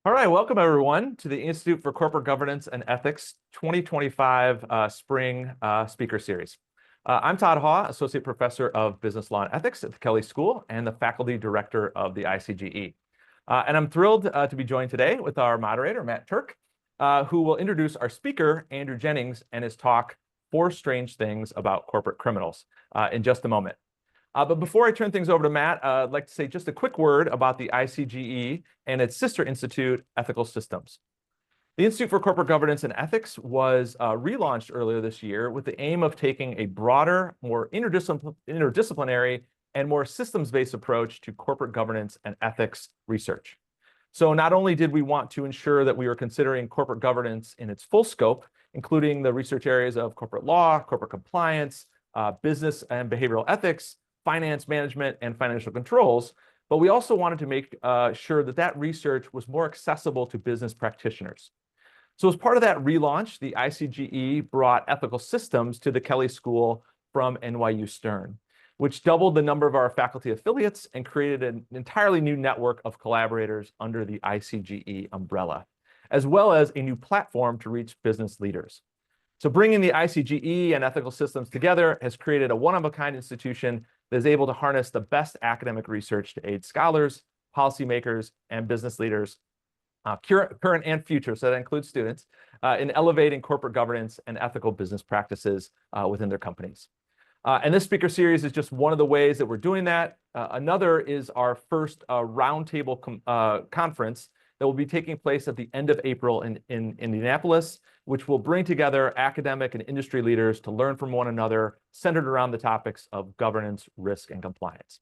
All right, welcome everyone to the Institute for Corporate Governance and Ethics 2025 Spring Speaker Series. I'm Todd Haw, Associate Professor of Business Law and Ethics at the Kelley School and the Faculty Director of the ICGE. And I'm thrilled to be joined today with our moderator, Matt Turk, who will introduce our speaker, Andrew Jennings, and his talk, Four Strange Things About Corporate Criminals, in just a moment. But before I turn things over to Matt, I'd like to say just a quick word about the ICGE and its sister institute, Ethical Systems. The Institute for Corporate Governance and Ethics was relaunched earlier this year with the aim of taking a broader, more interdisciplinary, and more systems-based approach to corporate governance and ethics research. So not only did we want to ensure that we were considering corporate governance in its full scope, including the research areas of corporate law, corporate compliance, business and behavioral ethics, finance management, and financial controls, but we also wanted to make sure that that research was more accessible to business practitioners. So as part of that relaunch, the ICGE brought Ethical Systems to the Kelley School from NYU Stern, which doubled the number of our faculty affiliates and created an entirely new network of collaborators under the ICGE umbrella, as well as a new platform to reach business leaders. So bringing the ICGE and Ethical Systems together has created a one-of-a-kind institution that is able to harness the best academic research to aid scholars, policymakers, and business leaders, current and future, so that includes students, in elevating corporate governance and ethical business practices within their companies. And this speaker series is just one of the ways that we're doing that. Another is our first roundtable conference that will be taking place at the end of April in Indianapolis, which will bring together academic and industry leaders to learn from one another, centered around the topics of governance, risk, and compliance.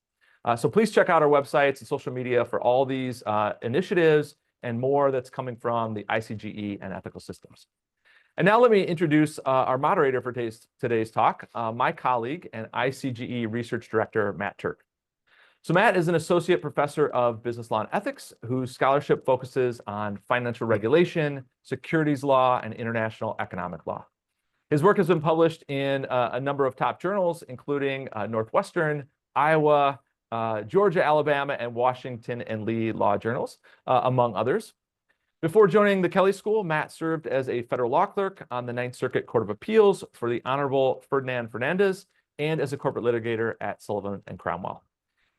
So please check out our websites and social media for all these initiatives and more that's coming from the ICGE and Ethical Systems. And now let me introduce our moderator for today's talk, my colleague and ICGE Research Director, Matt Turk. So Matt is an associate professor of business law and ethics, whose scholarship focuses on financial regulation, securities law, and international economic law. His work has been published in a number of top journals, including Northwestern, Iowa, Georgia, Alabama, and Washington and Lee law journals, among others. Before joining the Kelley School, Matt served as a federal law clerk on the Ninth Circuit Court of Appeals for the Honorable Ferdinand Fernandez and as a corporate litigator at Sullivan and Cromwell.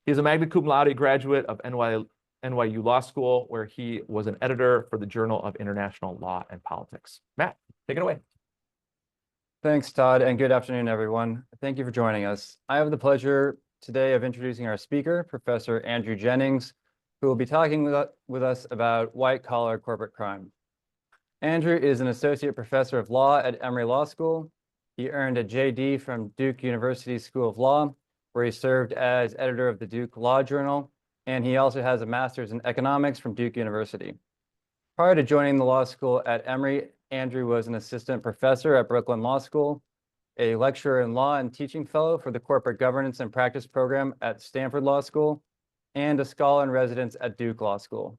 He is a magna cum laude graduate of NYU Law School, where he was an editor for the Journal of International Law and Politics. Matt, take it away. Thanks, Todd, and good afternoon, everyone. Thank you for joining us. I have the pleasure today of introducing our speaker, Professor Andrew Jennings, who will be talking with us about white-collar corporate crime. Andrew is an associate professor of law at Emory Law School. He earned a JD from Duke University School of Law, where he served as editor of the Duke Law Journal, and he also has a master's in economics from Duke University. Prior to joining the law school at Emory, Andrew was an assistant professor at Brooklyn Law School, a lecturer in law and teaching fellow for the Corporate Governance and Practice program at Stanford Law School, and a scholar in residence at Duke Law School.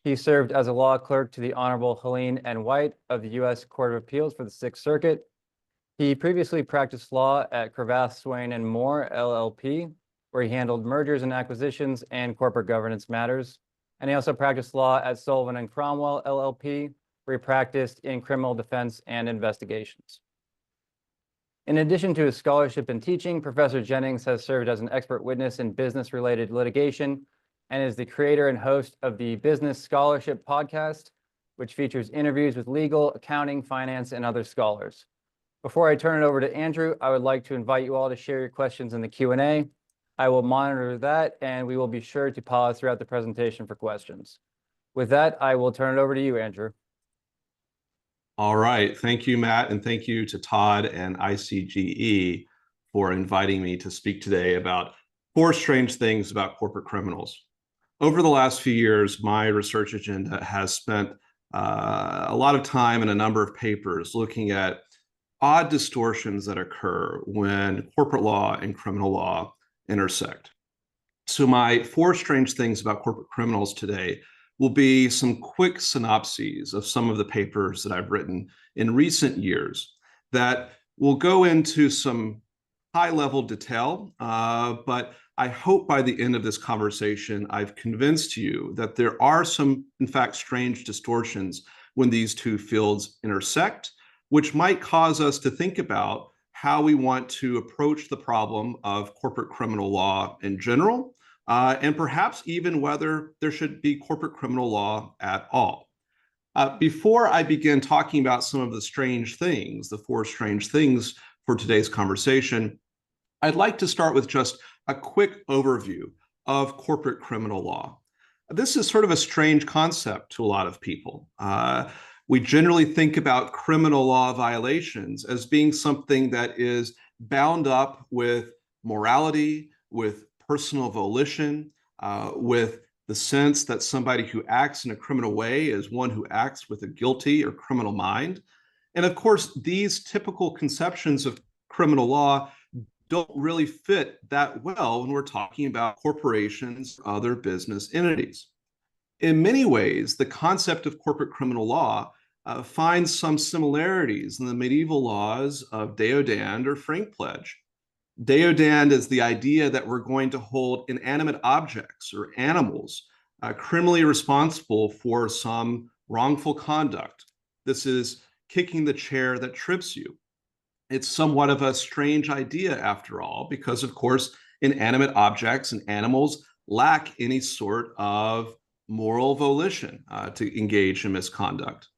He served as a law clerk to the Honorable Helene N. White of the U.S. Court of Appeals for the Sixth Circuit. He previously practiced law at Cravath, Swaine & Moore, LLP, where he handled mergers and acquisitions and corporate governance matters. And he also practiced law at Sullivan & Cromwell, LLP, where he practiced in criminal defense and investigations. In addition to his scholarship and teaching, Professor Jennings has served as an expert witness in business-related litigation and is the creator and host of the Business Scholarship Podcast, which features interviews with legal, accounting, finance, and other scholars. Before I turn it over to Andrew, I would like to invite you all to share your questions in the Q&A. I will monitor that, and we will be sure to pause throughout the presentation for questions. With that, I will turn it over to you, Andrew. All right. Thank you, Matt, and thank you to Todd and ICGE for inviting me to speak today about four strange things about corporate criminals. Over the last few years, my research agenda has spent a lot of time and a number of papers looking at odd distortions that occur when corporate law and criminal law intersect. So my four strange things about corporate criminals today will be some quick synopses of some of the papers that I've written in recent years that will go into some high-level detail, but I hope by the end of this conversation, I've convinced you that there are some, in fact, strange distortions when these two fields intersect, which might cause us to think about how we want to approach the problem of corporate criminal law in general, and perhaps even whether there should be corporate criminal law at all. Before I begin talking about some of the strange things, the four strange things for today's conversation, I'd like to start with just a quick overview of corporate criminal law. This is sort of a strange concept to a lot of people. We generally think about criminal law violations as being something that is bound up with morality, with personal volition, with the sense that somebody who acts in a criminal way is one who acts with a guilty or criminal mind. And of course, these typical conceptions of criminal law don't really fit that well when we're talking about corporations, other business entities. In many ways, the concept of corporate criminal law finds some similarities in the medieval laws of deodand or frank pledge. Deodand is the idea that we're going to hold inanimate objects or animals criminally responsible for some wrongful conduct. This is kicking the chair that trips you. It's somewhat of a strange idea after all, because of course, inanimate objects and animals lack any sort of moral volition to engage in misconduct.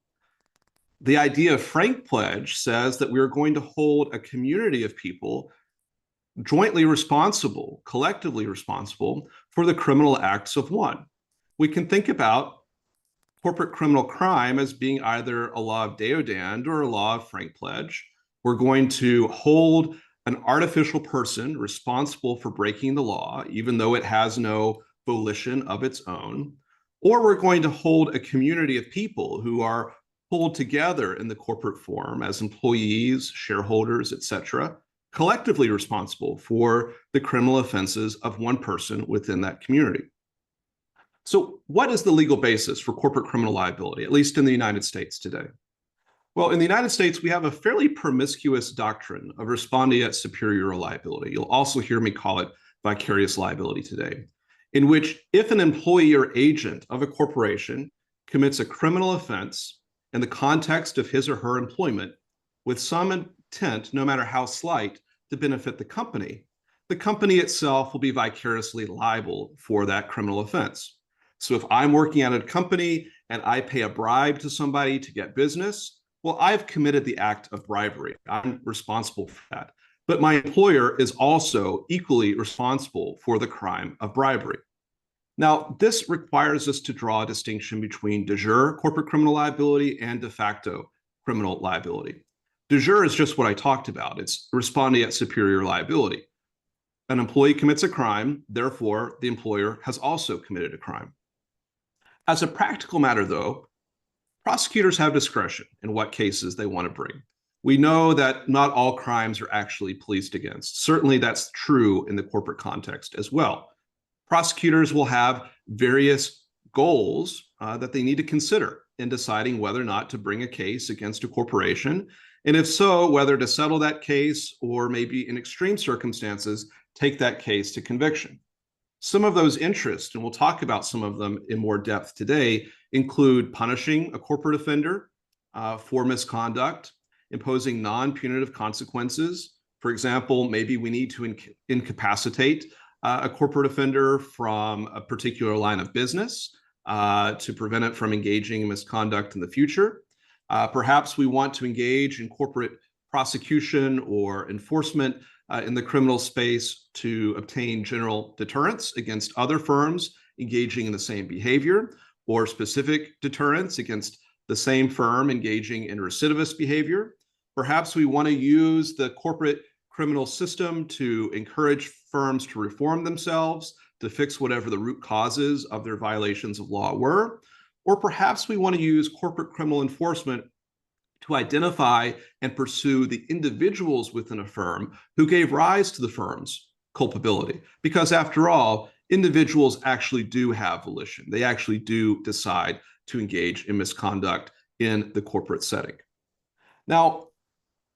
The idea of frank pledge says that we're going to hold a community of people jointly responsible, collectively responsible for the criminal acts of one. We can think about corporate criminal crime as being either a law of deodand or a law of frank pledge. We're going to hold an artificial person responsible for breaking the law, even though it has no volition of its own. Or we're going to hold a community of people who are pulled together in the corporate form as employees, shareholders, etc., collectively responsible for the criminal offenses of one person within that community. So what is the legal basis for corporate criminal liability, at least in the United States today? Well, in the United States, we have a fairly promiscuous doctrine of respondeat superior liability. You'll also hear me call it vicarious liability today, in which if an employee or agent of a corporation commits a criminal offense in the context of his or her employment with some intent, no matter how slight, to benefit the company itself will be vicariously liable for that criminal offense. So if I'm working at a company and I pay a bribe to somebody to get business, well, I've committed the act of bribery. I'm responsible for that. But my employer is also equally responsible for the crime of bribery. Now, this requires us to draw a distinction between de jure corporate criminal liability and de facto criminal liability. De jure is just what I talked about. It's respondeat superior liability. An employee commits a crime, therefore the employer has also committed a crime. As a practical matter, though, prosecutors have discretion in what cases they want to bring. We know that not all crimes are actually policed against. Certainly that's true in the corporate context as well. Prosecutors will have various goals that they need to consider in deciding whether or not to bring a case against a corporation, and if so, whether to settle that case or maybe in extreme circumstances, take that case to conviction. Some of those interests, and we'll talk about some of them in more depth today, include punishing a corporate offender for misconduct, imposing non-punitive consequences. For example, maybe we need to incapacitate a corporate offender from a particular line of business to prevent it from engaging in misconduct in the future. Perhaps we want to engage in corporate prosecution or enforcement in the criminal space to obtain general deterrence against other firms engaging in the same behavior, or specific deterrence against the same firm engaging in recidivist behavior. Perhaps we want to use the corporate criminal system to encourage firms to reform themselves, to fix whatever the root causes of their violations of law were. Or perhaps we want to use corporate criminal enforcement to identify and pursue the individuals within a firm who gave rise to the firm's culpability. Because after all, individuals actually do have volition. They actually do decide to engage in misconduct in the corporate setting. Now,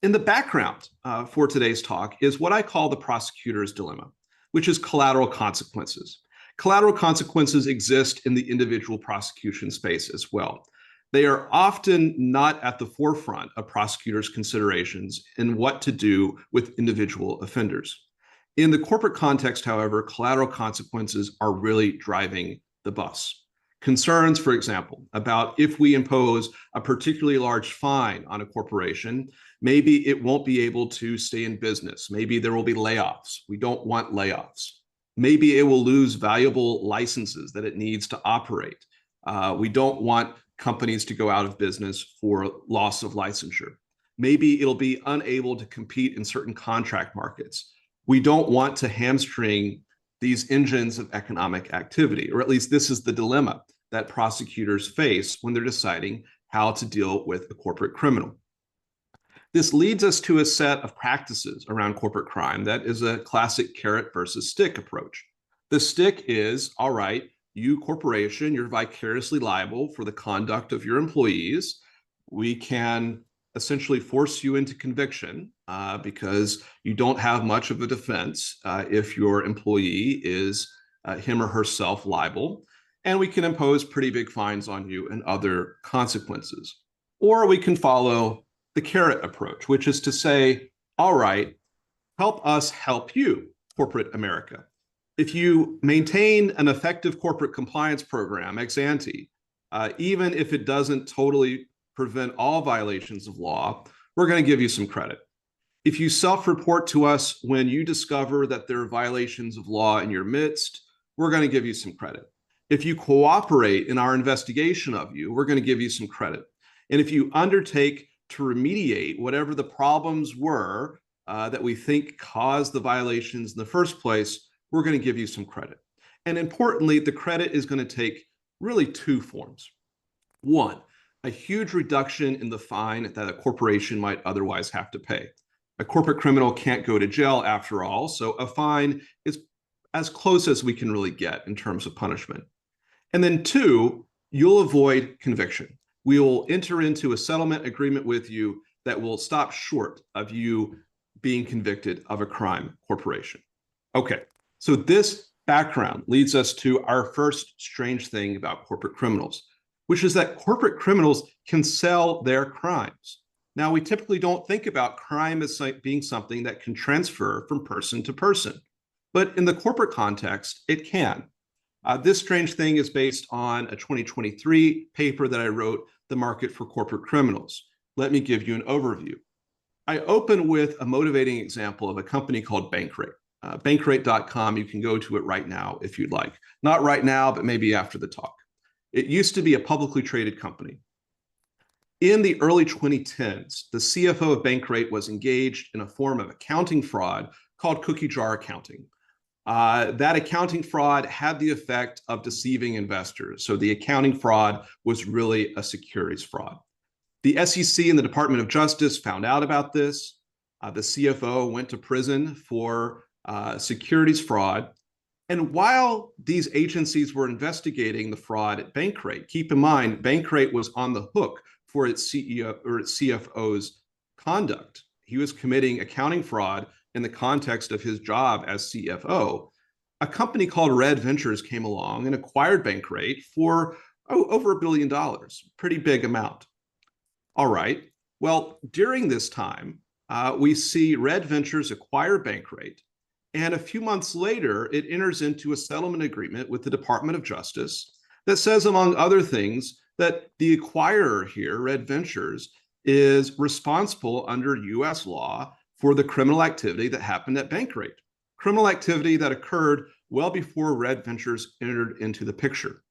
in the background for today's talk is what I call the prosecutor's dilemma. which is collateral consequences. Collateral consequences exist in the individual prosecution space as well. They are often not at the forefront of prosecutors' considerations in what to do with individual offenders. In the corporate context, however, collateral consequences are really driving the bus. Concerns, for example, about if we impose a particularly large fine on a corporation, maybe it won't be able to stay in business. Maybe there will be layoffs. We don't want layoffs. Maybe it will lose valuable licenses that it needs to operate. We don't want companies to go out of business for loss of licensure. Maybe it'll be unable to compete in certain contract markets. We don't want to hamstring these engines of economic activity, or at least this is the dilemma that prosecutors face when they're deciding how to deal with a corporate criminal. This leads us to a set of practices around corporate crime that is a classic carrot versus stick approach. The stick is, all right, you corporation, you're vicariously liable for the conduct of your employees. We can essentially force you into conviction because you don't have much of a defense if your employee is him or herself liable. And we can impose pretty big fines on you and other consequences. Or we can follow the carrot approach, which is to say, all right, help us help you, corporate America. If you maintain an effective corporate compliance program ex ante, even if it doesn't totally prevent all violations of law, we're going to give you some credit. If you self-report to us when you discover that there are violations of law in your midst, we're going to give you some credit. If you cooperate in our investigation of you, we're going to give you some credit. And if you undertake to remediate whatever the problems were that we think caused the violations in the first place, we're going to give you some credit. And importantly, the credit is going to take really two forms. One, a huge reduction in the fine that a corporation might otherwise have to pay. A corporate criminal can't go to jail after all, so a fine is as close as we can really get in terms of punishment. And then two, you'll avoid conviction. We will enter into a settlement agreement with you that will stop short of you being convicted of a crime corporation. Okay, so this background leads us to our first strange thing about corporate criminals, which is that corporate criminals can sell their crimes. Now, we typically don't think about crime as being something that can transfer from person to person, but in the corporate context, it can. This strange thing is based on a 2023 paper that I wrote, The Market for Corporate Criminals. Let me give you an overview. I open with a motivating example of a company called Bankrate. Bankrate.com, you can go to it right now if you'd like. Not right now, but maybe after the talk. It used to be a publicly traded company. In the early 2010s, the CFO of Bankrate was engaged in a form of accounting fraud called cookie jar accounting. That accounting fraud had the effect of deceiving investors. So the accounting fraud was really a securities fraud. The SEC and the Department of Justice found out about this. The CFO went to prison for securities fraud. And while these agencies were investigating the fraud at Bankrate, keep in mind, Bankrate was on the hook for its CEO or its CFO's conduct. He was committing accounting fraud in the context of his job as CFO. A company called Red Ventures came along and acquired Bankrate for over $1 billion, pretty big amount. All right, well, during this time, we see Red Ventures acquire Bankrate, and a few months later, it enters into a settlement agreement with the Department of Justice that says, among other things, that the acquirer here, Red Ventures, is responsible under US law for the criminal activity that happened at Bankrate, criminal activity that occurred well before Red Ventures entered into the picture.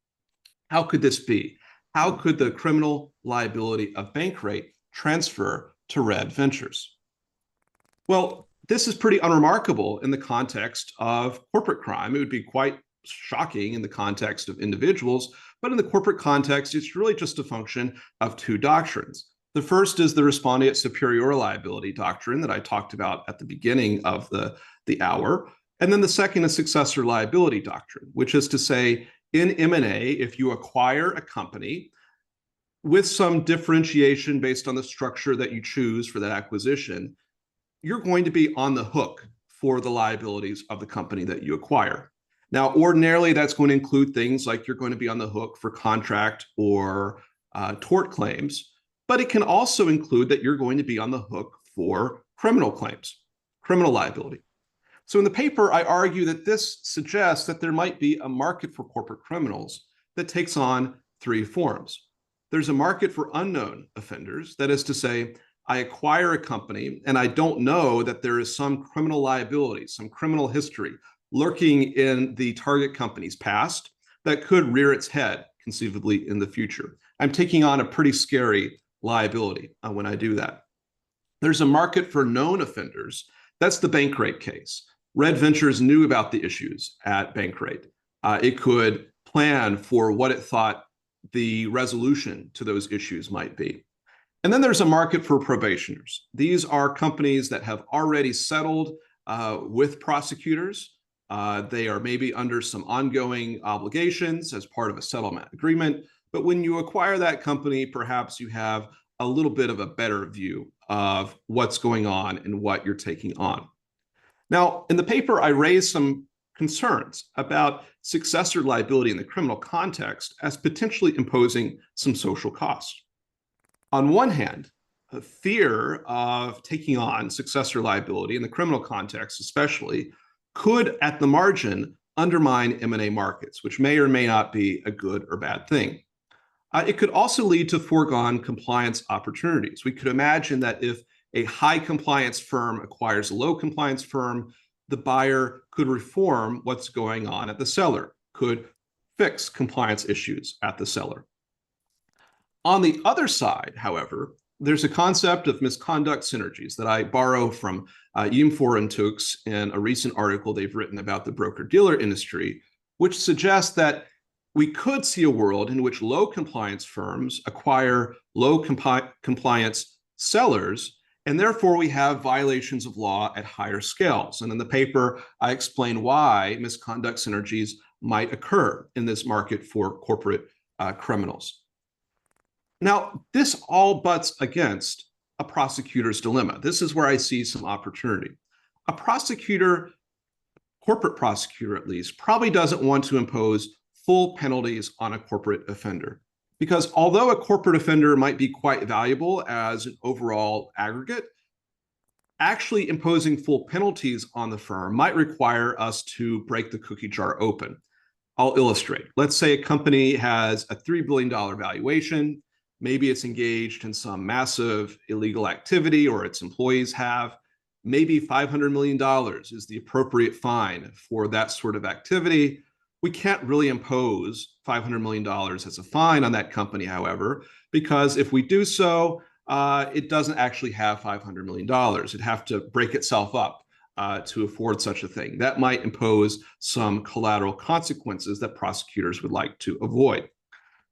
How could this be? How could the criminal liability of Bankrate transfer to Red Ventures? Well, this is pretty unremarkable in the context of corporate crime. It would be quite shocking in the context of individuals, but in the corporate context, it's really just a function of two doctrines. The first is the respondeat superior liability doctrine that I talked about at the beginning of the hour. And then the second is successor liability doctrine, which is to say, in M&A, if you acquire a company with some differentiation based on the structure that you choose for that acquisition, you're going to be on the hook for the liabilities of the company that you acquire. Now, ordinarily, that's going to include things like you're going to be on the hook for contract or tort claims, but it can also include that you're going to be on the hook for criminal claims, criminal liability. So in the paper, I argue that this suggests that there might be a market for corporate criminals that takes on three forms. There's a market for unknown offenders. That is to say, I acquire a company and I don't know that there is some criminal liability, some criminal history lurking in the target company's past that could rear its head conceivably in the future. I'm taking on a pretty scary liability when I do that. There's a market for known offenders. That's the Bankrate case. Red Ventures knew about the issues at Bankrate. It could plan for what it thought the resolution to those issues might be. And then there's a market for probationers. These are companies that have already settled with prosecutors. They are maybe under some ongoing obligations as part of a settlement agreement. But when you acquire that company, perhaps you have a little bit of a better view of what's going on and what you're taking on. Now, in the paper, I raised some concerns about successor liability in the criminal context as potentially imposing some social costs. On one hand, a fear of taking on successor liability in the criminal context, especially, could at the margin undermine M&A markets, which may or may not be a good or bad thing. It could also lead to foregone compliance opportunities. We could imagine that if a high compliance firm acquires a low compliance firm, the buyer could reform what's going on at the seller, could fix compliance issues at the seller. On the other side, however, there's a concept of misconduct synergies that I borrow from Yimfor and Tux in a recent article they've written about the broker-dealer industry, which suggests that we could see a world in which low compliance firms acquire low compliance sellers, and therefore we have violations of law at higher scales. And in the paper, I explain why misconduct synergies might occur in this market for corporate criminals. Now, this all butts against a prosecutor's dilemma. This is where I see some opportunity. A prosecutor, corporate prosecutor at least, probably doesn't want to impose full penalties on a corporate offender. Because although a corporate offender might be quite valuable as an overall aggregate, actually imposing full penalties on the firm might require us to break the cookie jar open. I'll illustrate. Let's say a company has a $3 billion valuation. Maybe it's engaged in some massive illegal activity, or its employees have. Maybe $500 million is the appropriate fine for that sort of activity. We can't really impose $500 million as a fine on that company, however, because if we do so, it doesn't actually have $500 million. It'd have to break itself up to afford such a thing. That might impose some collateral consequences that prosecutors would like to avoid.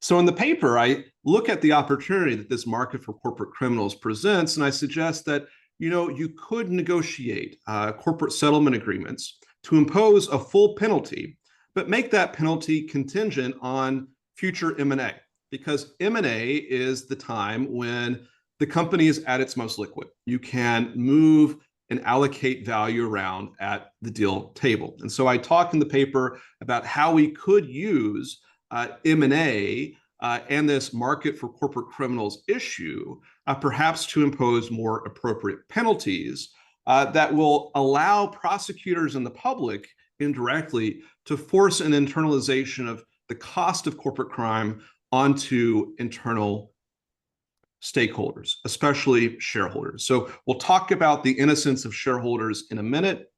So in the paper, I look at the opportunity that this market for corporate criminals presents, and I suggest that you could negotiate corporate settlement agreements to impose a full penalty, but make that penalty contingent on future M&A, because M&A is the time when the company is at its most liquid. You can move and allocate value around at the deal table. And so I talk in the paper about how we could use M&A and this market for corporate criminals issue, perhaps to impose more appropriate penalties that will allow prosecutors and the public indirectly to force an internalization of the cost of corporate crime onto internal stakeholders, especially shareholders. So we'll talk about the innocence of shareholders in a minute,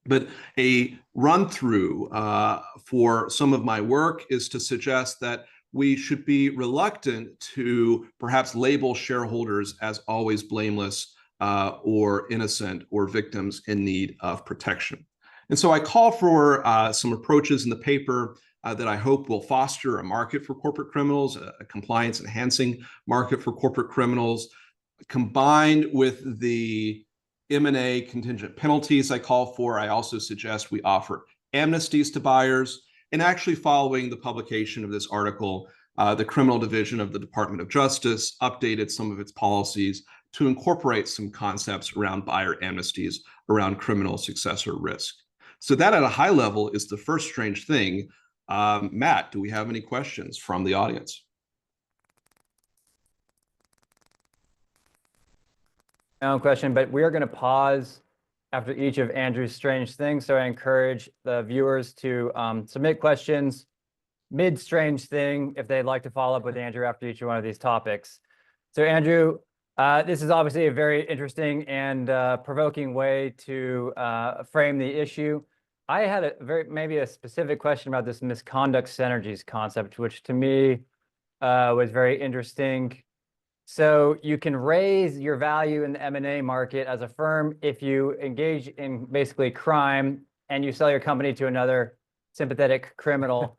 but a run through for some of my work is to suggest that we should be reluctant to perhaps label shareholders as always blameless or innocent or victims in need of protection. And so I call for some approaches in the paper that I hope will foster a market for corporate criminals, a compliance enhancing market for corporate criminals, combined with the M&A contingent penalties I call for. I also suggest we offer amnesties to buyers. And actually, following the publication of this article, the Criminal Division of the Department of Justice updated some of its policies to incorporate some concepts around buyer amnesties, around criminal successor risk. So that at a high level is the first strange thing. Matt, do we have any questions from the audience? No question, but we are going to pause after each of Andrew's strange things. So I encourage the viewers to submit questions mid-strange thing if they'd like to follow up with Andrew after each one of these topics. So Andrew, this is obviously a very interesting and provoking way to frame the issue. I had maybe a specific question about this misconduct synergies concept, which to me was very interesting. So you can raise your value in the M&A market as a firm if you engage in basically crime and you sell your company to another sympathetic criminal.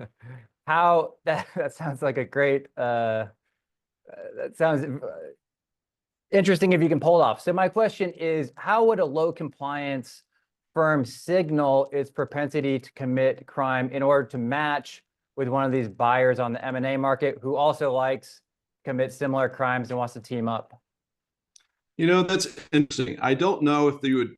How that sounds like a great that sounds interesting if you can pull it off. So my question is, how would a low compliance firm signal its propensity to commit crime in order to match with one of these buyers on the M&A market who also likes commit similar crimes and wants to team up? You know, that's interesting. I don't know if they would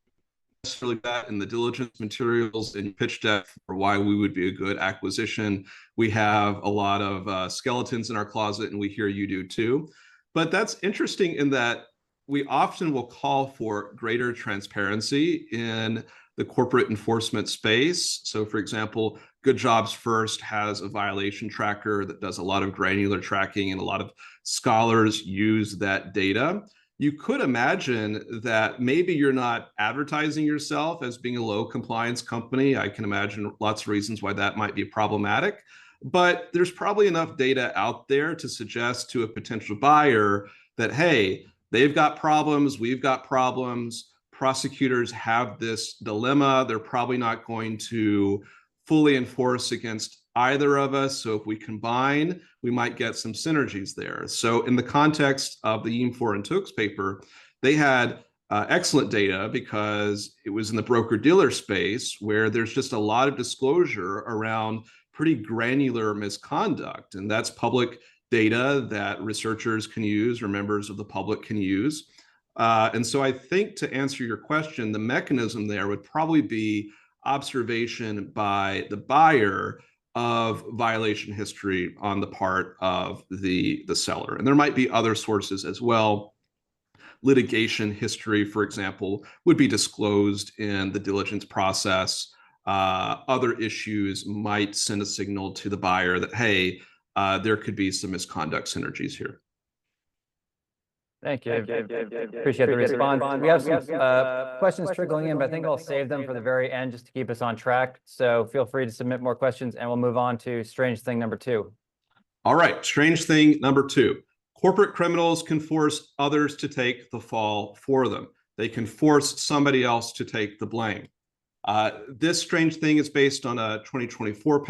necessarily that in the diligence materials and pitch deck for why we would be a good acquisition. We have a lot of skeletons in our closet, and we hear you do too. But that's interesting in that we often will call for greater transparency in the corporate enforcement space. So for example, Good Jobs First has a violation tracker that does a lot of granular tracking, and a lot of scholars use that data. You could imagine that maybe you're not advertising yourself as being a low compliance company. I can imagine lots of reasons why that might be problematic, but there's probably enough data out there to suggest to a potential buyer that, hey, they've got problems, we've got problems, prosecutors have this dilemma, they're probably not going to fully enforce against either of us. So if we combine, we might get some synergies there. So in the context of the Yeam4 and Tooks paper, they had excellent data because it was in the broker-dealer space where there's just a lot of disclosure around pretty granular misconduct. And that's public data that researchers can use or members of the public can use. And so I think to answer your question, the mechanism there would probably be observation by the buyer of violation history on the part of the seller. And there might be other sources as well. Litigation history, for example, would be disclosed in the diligence process. Other issues might send a signal to the buyer that, hey, there could be some misconduct synergies here. Thank you. Appreciate the response. We have some questions trickling in, but I think I'll save them for the very end just to keep us on track. So feel free to submit more questions and we'll move on to strange thing number 2. All right, strange thing number 2. Corporate criminals can force others to take the fall for them. They can force somebody else to take the blame. This strange thing is based on a 2024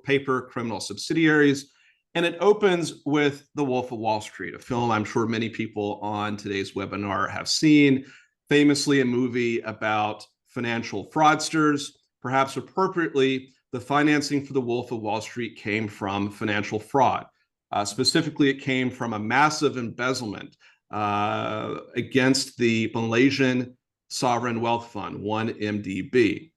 paper, Criminal Subsidiaries. And it opens with The Wolf of Wall Street, a film I'm sure many people on today's webinar have seen, famously a movie about financial fraudsters. Perhaps appropriately, the financing for The Wolf of Wall Street came from financial fraud. Specifically, it came from a massive embezzlement against the Malaysian Sovereign Wealth Fund, 1MDB.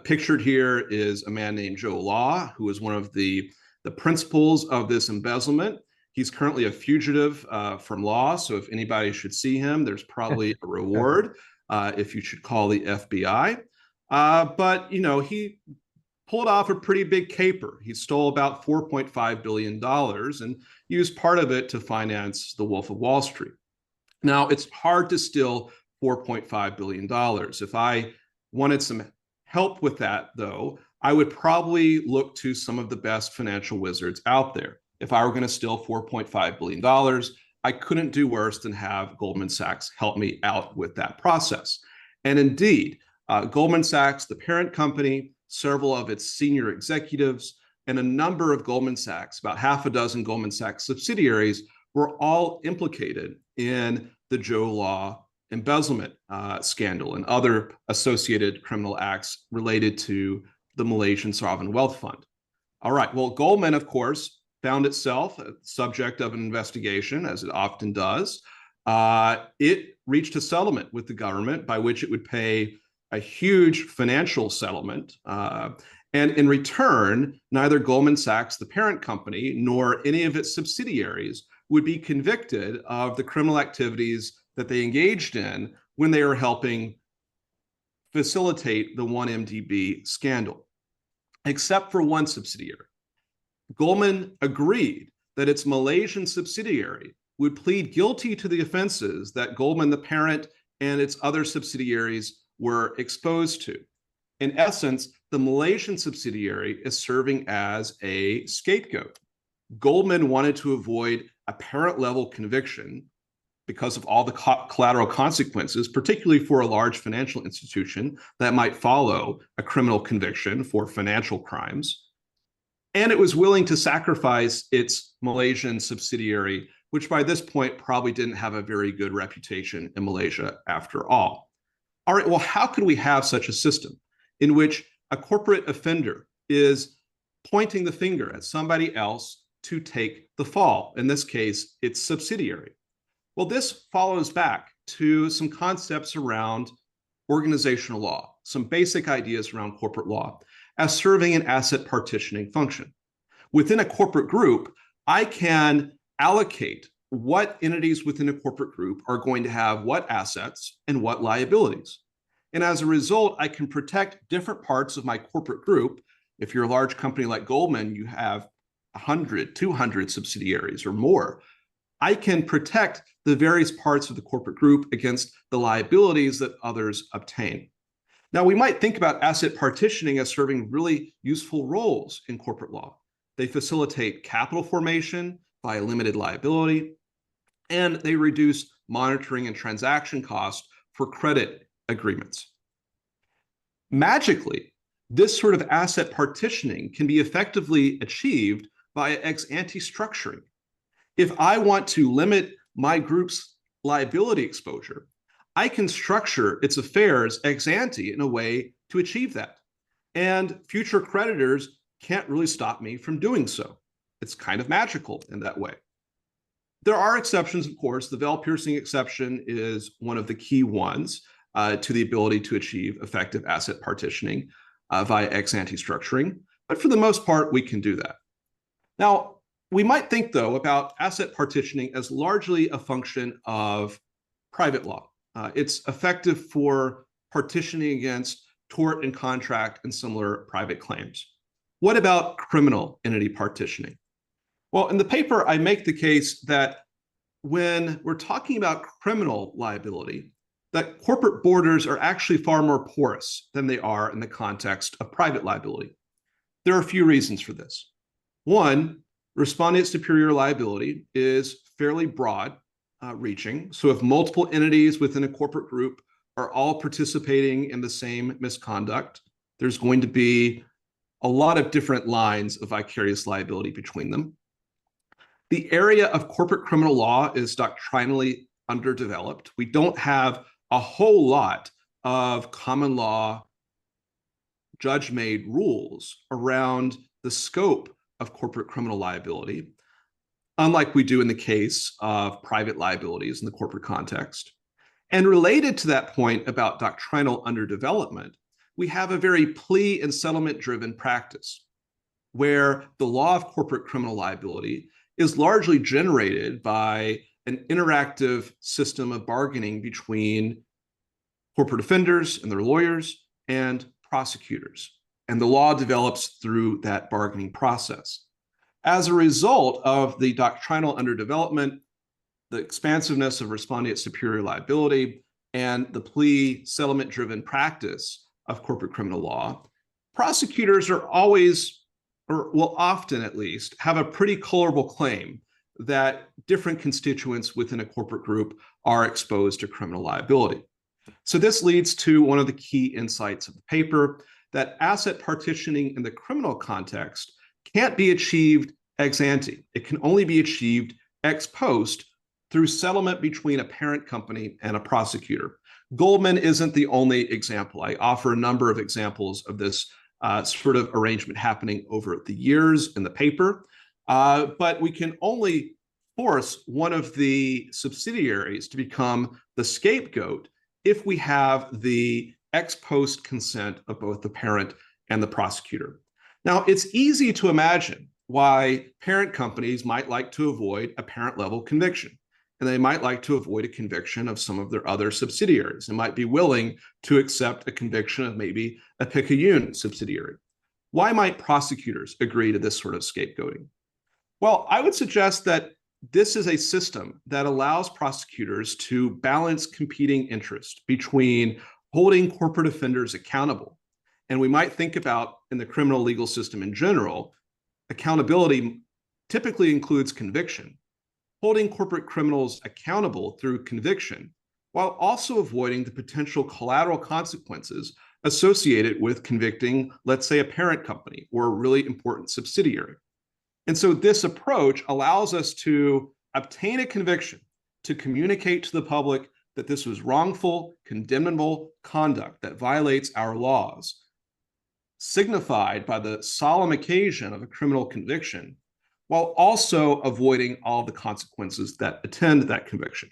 Pictured here is a man named Joe Law, who is one of the principals of this embezzlement. He's currently a fugitive from law. So if anybody should see him, there's probably a reward if you should call the FBI. But, you know, he pulled off a pretty big caper. He stole about $4.5 billion and used part of it to finance the Wolf of Wall Street. Now, it's hard to steal $4.5 billion. If I wanted some help with that, though, I would probably look to some of the best financial wizards out there. If I were going to steal $4.5 billion, I couldn't do worse than have Goldman Sachs help me out with that process. And indeed, Goldman Sachs, the parent company, several of its senior executives, and a number of Goldman Sachs, about half a dozen Goldman Sachs subsidiaries, were all implicated in the Joe Law embezzlement scandal and other associated criminal acts related to the Malaysian Sovereign Wealth Fund. All right, well, Goldman, of course, found itself a subject of an investigation, as it often does. it reached a settlement with the government by which it would pay a huge financial settlement. And in return, neither Goldman Sachs, the parent company, nor any of its subsidiaries would be convicted of the criminal activities that they engaged in when they were helping facilitate the 1MDB scandal, except for one subsidiary. Goldman agreed that its Malaysian subsidiary would plead guilty to the offenses that Goldman, the parent, and its other subsidiaries were exposed to. In essence, the Malaysian subsidiary is serving as a scapegoat. Goldman wanted to avoid a parent-level conviction because of all the collateral consequences, particularly for a large financial institution that might follow a criminal conviction for financial crimes. And it was willing to sacrifice its Malaysian subsidiary, which by this point probably didn't have a very good reputation in Malaysia after all. All right, well, how could we have such a system in which a corporate offender is pointing the finger at somebody else to take the fall? In this case, its subsidiary. Well, this follows back to some concepts around organizational law, some basic ideas around corporate law as serving an asset partitioning function. Within a corporate group, I can allocate what entities within a corporate group are going to have what assets and what liabilities. And as a result, I can protect different parts of my corporate group. If you're a large company like Goldman, you have 100, 200 subsidiaries or more. I can protect the various parts of the corporate group against the liabilities that others obtain. Now, we might think about asset partitioning as serving really useful roles in corporate law. They facilitate capital formation by limited liability, and they reduce monitoring and transaction costs for credit agreements. Magically, this sort of asset partitioning can be effectively achieved by ex-ante structuring. If I want to limit my group's liability exposure, I can structure its affairs ex-ante in a way to achieve that. And future creditors can't really stop me from doing so. It's kind of magical in that way. There are exceptions, of course. The veil-piercing exception is one of the key ones to the ability to achieve effective asset partitioning via ex-ante structuring. But for the most part, we can do that. Now, we might think, though, about asset partitioning as largely a function of private law. It's effective for partitioning against tort and contract and similar private claims. What about criminal entity partitioning? Well, in the paper, I make the case that when we're talking about criminal liability, that corporate borders are actually far more porous than they are in the context of private liability. There are a few reasons for this. One, respondent superior liability is fairly broad reaching. So if multiple entities within a corporate group are all participating in the same misconduct, there's going to be a lot of different lines of vicarious liability between them. The area of corporate criminal law is doctrinally underdeveloped. We don't have a whole lot of common law judge-made rules around the scope of corporate criminal liability, unlike we do in the case of private liabilities in the corporate context. And related to that point about doctrinal underdevelopment, we have a very plea and settlement-driven practice where the law of corporate criminal liability is largely generated by an interactive system of bargaining between corporate offenders and their lawyers and prosecutors. And the law develops through that bargaining process. As a result of the doctrinal underdevelopment, the expansiveness of respondeat superior liability, and the plea settlement-driven practice of corporate criminal law, prosecutors are always, or will often at least, have a pretty colorable claim that different constituents within a corporate group are exposed to criminal liability. So this leads to one of the key insights of the paper, that asset partitioning in the criminal context can't be achieved ex ante. It can only be achieved ex post through settlement between a parent company and a prosecutor. Goldman isn't the only example. I offer a number of examples of this sort of arrangement happening over the years in the paper, but we can only force one of the subsidiaries to become the scapegoat if we have the ex post consent of both the parent and the prosecutor. Now, it's easy to imagine why parent companies might like to avoid a parent level conviction, and they might like to avoid a conviction of some of their other subsidiaries and might be willing to accept a conviction of maybe a Picayune subsidiary. Why might prosecutors agree to this sort of scapegoating? Well, I would suggest that this is a system that allows prosecutors to balance competing interests between holding corporate offenders accountable. And we might think about, in the criminal legal system in general, accountability typically includes conviction, holding corporate criminals accountable through conviction, while also avoiding the potential collateral consequences associated with convicting, let's say, a parent company or a really important subsidiary. And so this approach allows us to obtain a conviction, to communicate to the public that this was wrongful, condemnable conduct that violates our laws, signified by the solemn occasion of a criminal conviction, while also avoiding all the consequences that attend that conviction.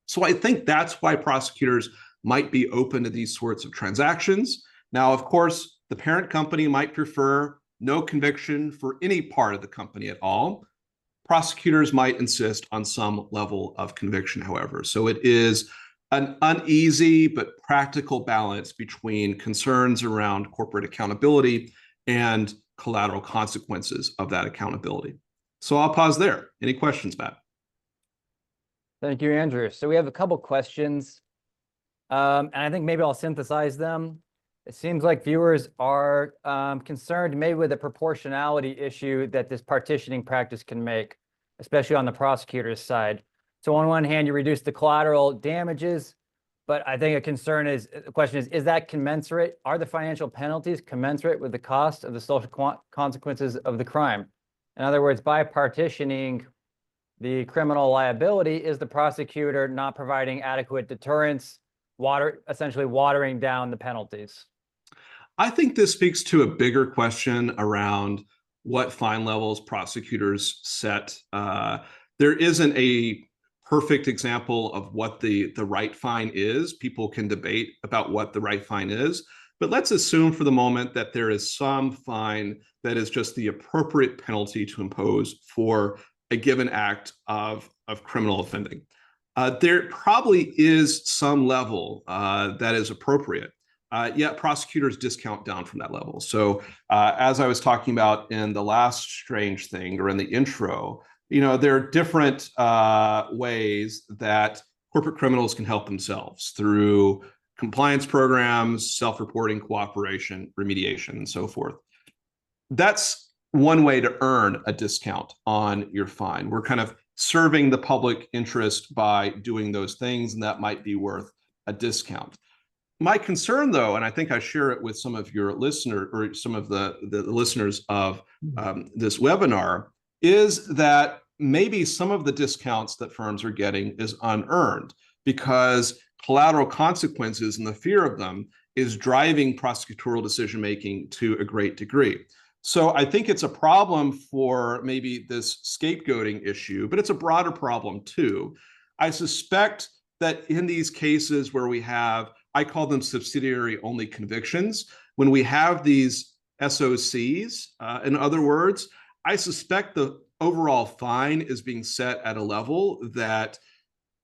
So I think that's why prosecutors might be open to these sorts of transactions. Now, of course, the parent company might prefer no conviction for any part of the company at all. Prosecutors might insist on some level of conviction, however. So it is an uneasy but practical balance between concerns around corporate accountability and collateral consequences of that accountability. So I'll pause there. Any questions, Matt? Thank you, Andrew. So we have a couple questions, and I think maybe I'll synthesize them. It seems like viewers are concerned maybe with the proportionality issue that this partitioning practice can make, especially on the prosecutor's side. So on one hand, you reduce the collateral damages, but I think the question is that commensurate? Are the financial penalties commensurate with the cost of the social consequences of the crime? In other words, by partitioning the criminal liability, is the prosecutor not providing adequate deterrence, essentially watering down the penalties? I think this speaks to a bigger question around what fine levels prosecutors set. There isn't a perfect example of what the right fine is. People can debate about what the right fine is, but let's assume for the moment that there is some fine that is just the appropriate penalty to impose for a given act of criminal offending. There probably is some level that is appropriate. Yet prosecutors discount down from that level. So as I was talking about in the last strange thing or in the intro, there are different ways that corporate criminals can help themselves through compliance programs, self-reporting, cooperation, remediation, and so forth. That's one way to earn a discount on your fine. We're kind of serving the public interest by doing those things, and that might be worth a discount. My concern, though, and I think I share it with some of your listeners or some of the listeners of this webinar, is that maybe some of the discounts that firms are getting is unearned because collateral consequences and the fear of them is driving prosecutorial decision-making to a great degree. So I think it's a problem for maybe this scapegoating issue, but it's a broader problem too. I suspect that in these cases where we have, I call them subsidiary-only convictions, when we have these SOCs, in other words, I suspect the overall fine is being set at a level that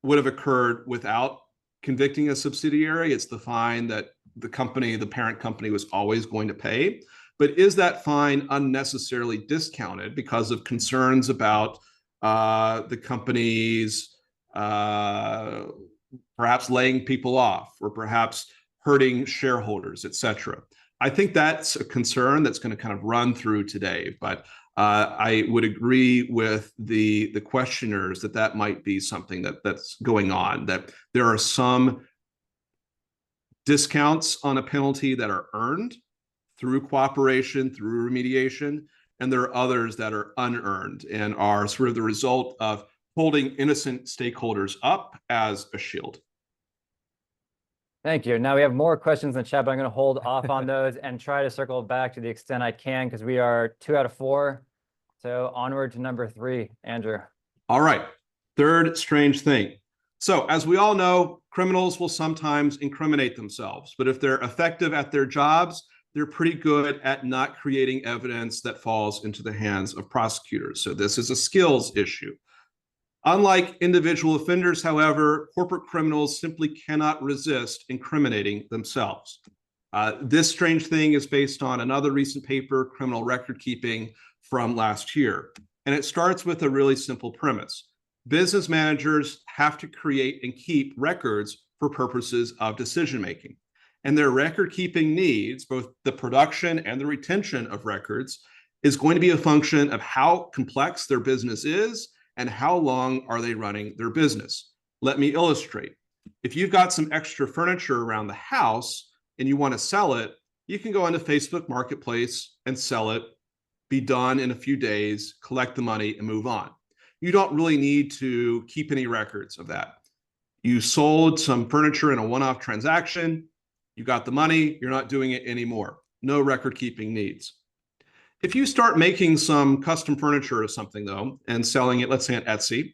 would have occurred without convicting a subsidiary. It's the fine that the parent company was always going to pay. But is that fine unnecessarily discounted because of concerns about the company's perhaps laying people off or perhaps hurting shareholders, et cetera? I think that's a concern that's going to kind of run through today. But I would agree with the questioners that might be something that's going on, that there are some discounts on a penalty that are earned through cooperation, through remediation, and there are others that are unearned and are sort of the result of holding innocent stakeholders up as a shield. Thank you. Now we have more questions in the chat, but I'm going to hold off on those and try to circle back to the extent I can because we are 2 out of 4. So onward to number 3, Andrew. All right, third strange thing. So as we all know, criminals will sometimes incriminate themselves, but if they're effective at their jobs, they're pretty good at not creating evidence that falls into the hands of prosecutors. So this is a skills issue. Unlike individual offenders, however, corporate criminals simply cannot resist incriminating themselves. This strange thing is based on another recent paper, Criminal Record Keeping, from last year. And it starts with a really simple premise. Business managers have to create and keep records for purposes of decision making. And their record keeping needs, both the production and the retention of records, is going to be a function of how complex their business is and how long are they running their business. Let me illustrate. If you've got some extra furniture around the house and you want to sell it, you can go into Facebook Marketplace and sell it, be done in a few days, collect the money and move on. You don't really need to keep any records of that. You sold some furniture in a one-off transaction, you got the money, you're not doing it anymore. No record keeping needs. If you start making some custom furniture or something though, and selling it, let's say on Etsy,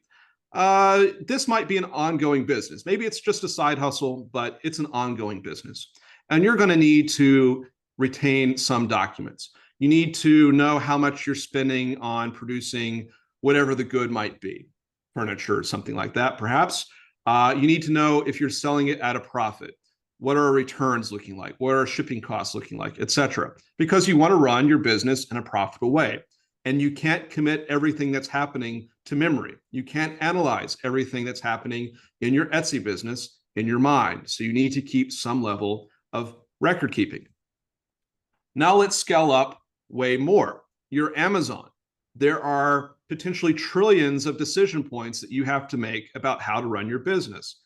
this might be an ongoing business. Maybe it's just a side hustle, but it's an ongoing business. And you're going to need to retain some documents. You need to know how much you're spending on producing whatever the good might be, furniture or something like that, perhaps. You need to know if you're selling it at a profit. What are our returns looking like? What are shipping costs looking like, et cetera? Because you want to run your business in a profitable way. And you can't commit everything that's happening to memory. You can't analyze everything that's happening in your Etsy business in your mind. So you need to keep some level of record keeping. Now let's scale up way more. Your Amazon. There are potentially trillions of decision points that you have to make about how to run your business.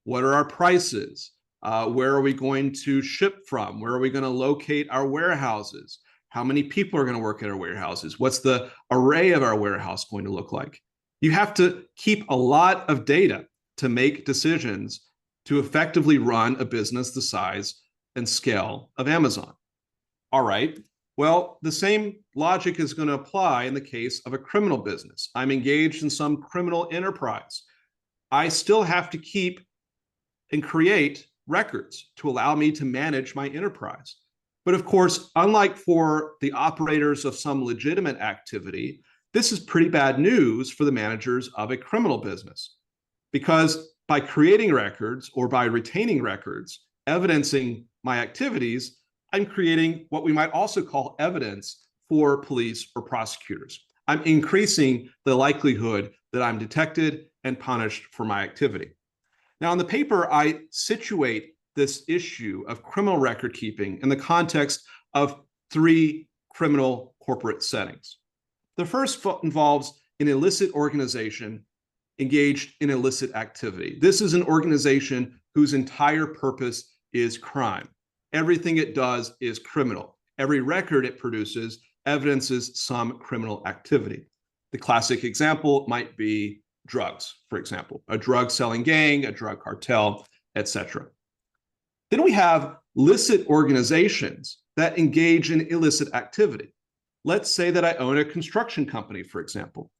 What are our prices? Where are we going to ship from? Where are we going to locate our warehouses? How many people are going to work at our warehouses? What's the array of our warehouse going to look like? You have to keep a lot of data to make decisions to effectively run a business the size and scale of Amazon. All right. Well, the same logic is going to apply in the case of a criminal business. I'm engaged in some criminal enterprise. I still have to keep and create records to allow me to manage my enterprise. But of course, unlike for the operators of some legitimate activity, this is pretty bad news for the managers of a criminal business. Because by creating records or by retaining records, evidencing my activities, I'm creating what we might also call evidence for police or prosecutors. I'm increasing the likelihood that I'm detected and punished for my activity. Now, in the paper, I situate this issue of criminal record keeping in the context of three criminal corporate settings. The first involves an illicit organization engaged in illicit activity. This is an organization whose entire purpose is crime. Everything it does is criminal. Every record it produces evidences some criminal activity. The classic example might be drugs, for example, a drug selling gang, a drug cartel, etc. Then we have licit organizations that engage in illicit activity. Let's say that I own a construction company, for example.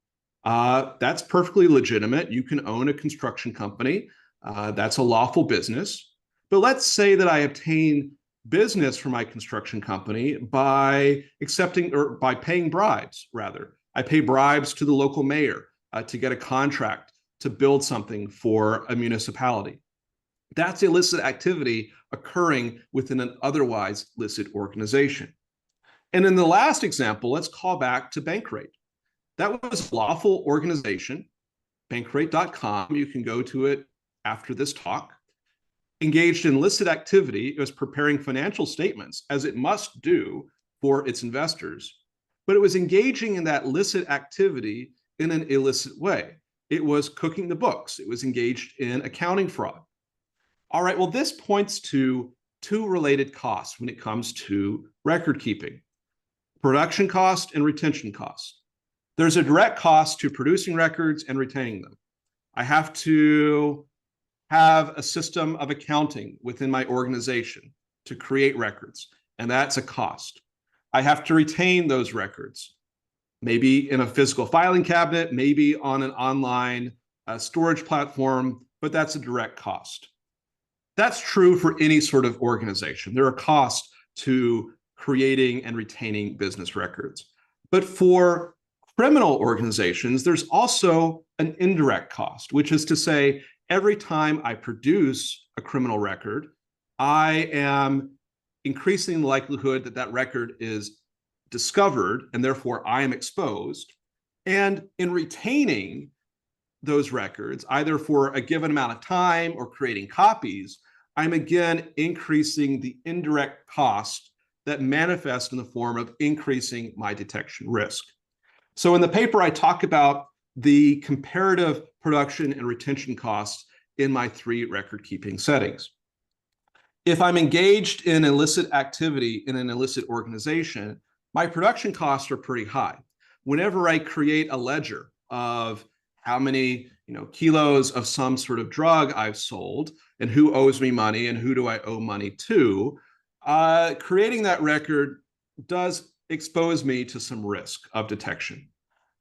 That's perfectly legitimate. You can own a construction company. That's a lawful business. But let's say that I obtain business from my construction company by accepting or by paying bribes, rather. I pay bribes to the local mayor to get a contract to build something for a municipality. That's illicit activity occurring within an otherwise licit organization. And in the last example, let's call back to Bankrate. That was a lawful organization, Bankrate.com. You can go to it after this talk. Engaged in illicit activity. It was preparing financial statements, as it must do for its investors. But it was engaging in that illicit activity in an illicit way. It was cooking the books. It was engaged in accounting fraud. All right, well, this points to two related costs when it comes to record keeping: production cost and retention cost. There's a direct cost to producing records and retaining them. I have to have a system of accounting within my organization to create records, and that's a cost. I have to retain those records. maybe in a physical filing cabinet, maybe on an online storage platform, but that's a direct cost. That's true for any sort of organization. There are costs to creating and retaining business records. But for criminal organizations, there's also an indirect cost, which is to say, every time I produce a criminal record, I am increasing the likelihood that that record is discovered, and therefore I am exposed. And in retaining those records, either for a given amount of time or creating copies, I'm again increasing the indirect cost that manifests in the form of increasing my detection risk. So in the paper, I talk about the comparative production and retention costs in my 3 record-keeping settings. If I'm engaged in illicit activity in an illicit organization, my production costs are pretty high. Whenever I create a ledger of how many kilos of some sort of drug I've sold and who owes me money and who do I owe money to, creating that record does expose me to some risk of detection.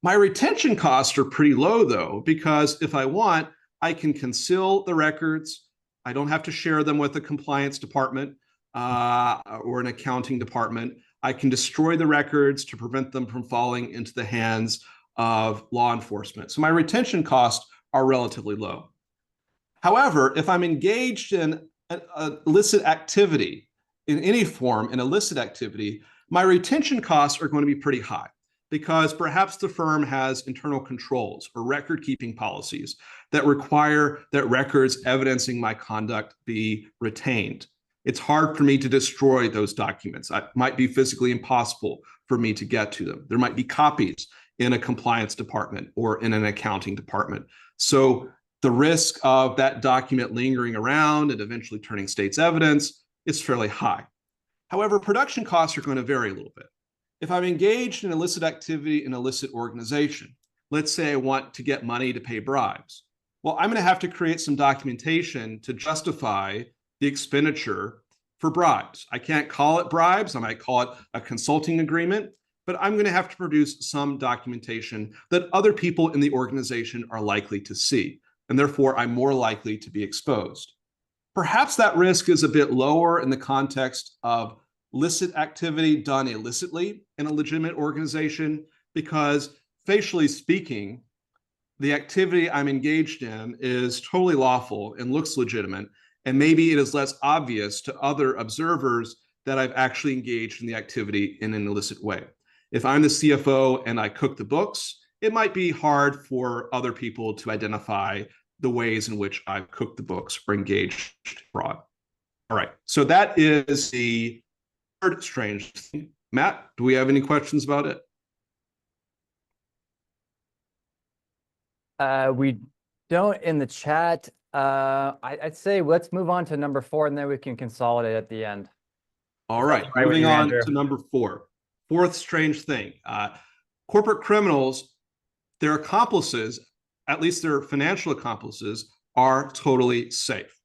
My retention costs are pretty low, though, because if I want, I can conceal the records. I don't have to share them with a compliance department or an accounting department. I can destroy the records to prevent them from falling into the hands of law enforcement. So my retention costs are relatively low. However, if I'm engaged in illicit activity in any form, in illicit activity, my retention costs are going to be pretty high because perhaps the firm has internal controls or record-keeping policies that require that records evidencing my conduct be retained. It's hard for me to destroy those documents. It might be physically impossible for me to get to them. There might be copies in a compliance department or in an accounting department. So the risk of that document lingering around and eventually turning state's evidence is fairly high. However, production costs are going to vary a little bit. If I'm engaged in illicit activity in an illicit organization, let's say I want to get money to pay bribes. Well, I'm going to have to create some documentation to justify the expenditure for bribes. I can't call it bribes. I might call it a consulting agreement, but I'm going to have to produce some documentation that other people in the organization are likely to see, and therefore I'm more likely to be exposed. Perhaps that risk is a bit lower in the context of illicit activity done illicitly in a legitimate organization, because facially speaking, the activity I'm engaged in is totally lawful and looks legitimate, and maybe it is less obvious to other observers that I've actually engaged in the activity in an illicit way. If I'm the CFO and I cook the books, it might be hard for other people to identify the ways in which I've cooked the books or engaged in fraud. All right, so that is the third strange thing. Matt, do we have any questions about it? We don't in the chat. I'd say let's move on to number 4, and then we can consolidate at the end. All right, Right with moving you, on Andrew. to number 4. Fourth strange thing. Corporate criminals, their accomplices, at least their financial accomplices, are totally safe.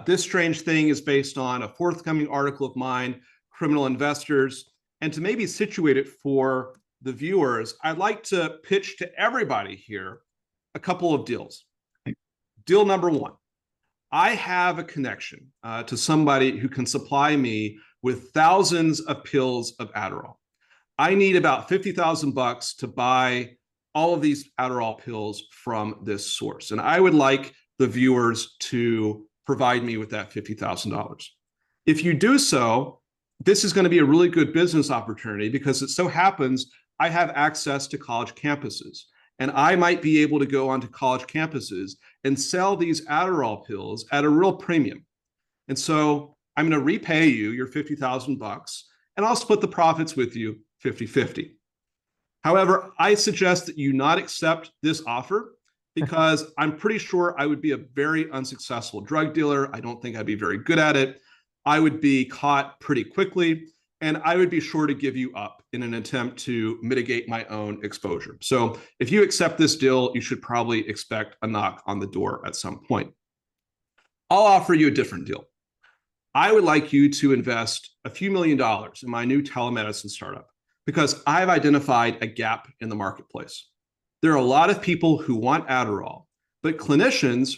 This strange thing is based on a forthcoming article of mine, Criminal Investors. And to maybe situate it for the viewers, I'd like to pitch to everybody here a couple of deals. Deal number 1, I have a connection to somebody who can supply me with thousands of pills of Adderall. I need about $50,000 to buy all of these Adderall pills from this source. And I would like the viewers to provide me with that $50,000. If you do so, this is going to be a really good business opportunity because it so happens I have access to college campuses. And I might be able to go onto college campuses and sell these Adderall pills at a real premium. And so I'm going to repay you your $50,000 and I'll split the profits with you 50-50. However, I suggest that you not accept this offer because I'm pretty sure I would be a very unsuccessful drug dealer. I don't think I'd be very good at it. I would be caught pretty quickly, and I would be sure to give you up in an attempt to mitigate my own exposure. So if you accept this deal, you should probably expect a knock on the door at some point. I'll offer you a different deal. I would like you to invest a few $1 million in my new telemedicine startup, because I've identified a gap in the marketplace. There are a lot of people who want Adderall, but clinicians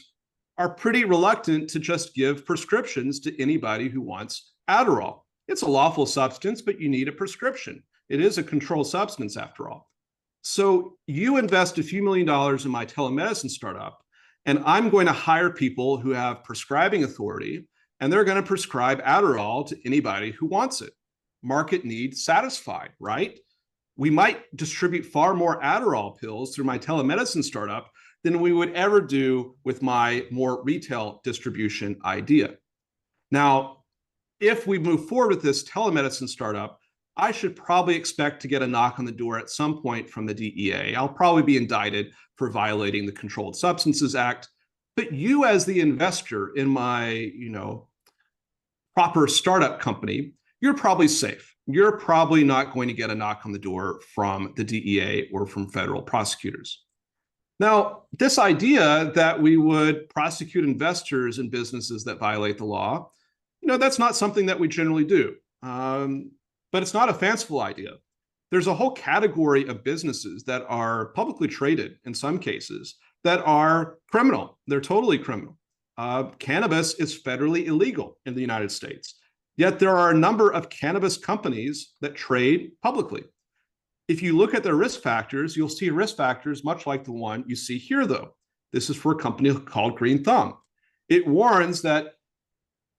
are pretty reluctant to just give prescriptions to anybody who wants Adderall. It's a lawful substance, but you need a prescription. It is a controlled substance after all. So you invest a few $1 million in my telemedicine startup, and I'm going to hire people who have prescribing authority, and they're going to prescribe Adderall to anybody who wants it. Market need satisfied, right? We might distribute far more Adderall pills through my telemedicine startup than we would ever do with my more retail distribution idea. Now, if we move forward with this telemedicine startup, I should probably expect to get a knock on the door at some point from the DEA. I'll probably be indicted for violating the Controlled Substances Act. But you as the investor in my, proper startup company, you're probably safe. You're probably not going to get a knock on the door from the DEA or from federal prosecutors. Now, this idea that we would prosecute investors in businesses that violate the law, that's not something that we generally do. But it's not a fanciful idea. There's a whole category of businesses that are publicly traded in some cases that are criminal. They're totally criminal. Cannabis is federally illegal in the United States. Yet there are a number of cannabis companies that trade publicly. If you look at their risk factors, you'll see risk factors much like the one you see here, though. This is for a company called Green Thumb. It warns that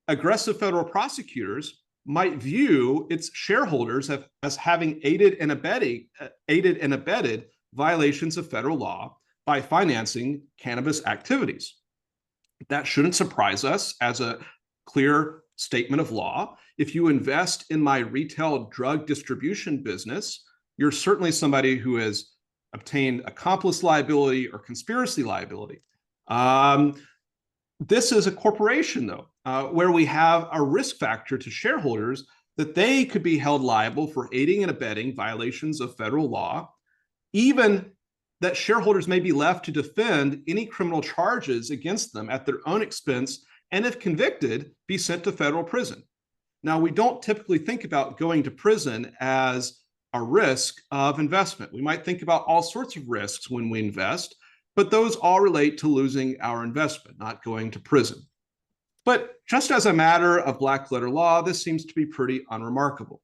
aggressive federal prosecutors might view its shareholders as having aided and abetted violations of federal law by financing cannabis activities. That shouldn't surprise us as a clear statement of law. If you invest in my retail drug distribution business, you're certainly somebody who has obtained accomplice liability or conspiracy liability. This is a corporation, though, where we have a risk factor to shareholders that they could be held liable for aiding and abetting violations of federal law, even that shareholders may be left to defend any criminal charges against them at their own expense, and if convicted, be sent to federal prison. Now, we don't typically think about going to prison as a risk of investment. We might think about all sorts of risks when we invest, but those all relate to losing our investment, not going to prison. But just as a matter of black letter law, this seems to be pretty unremarkable.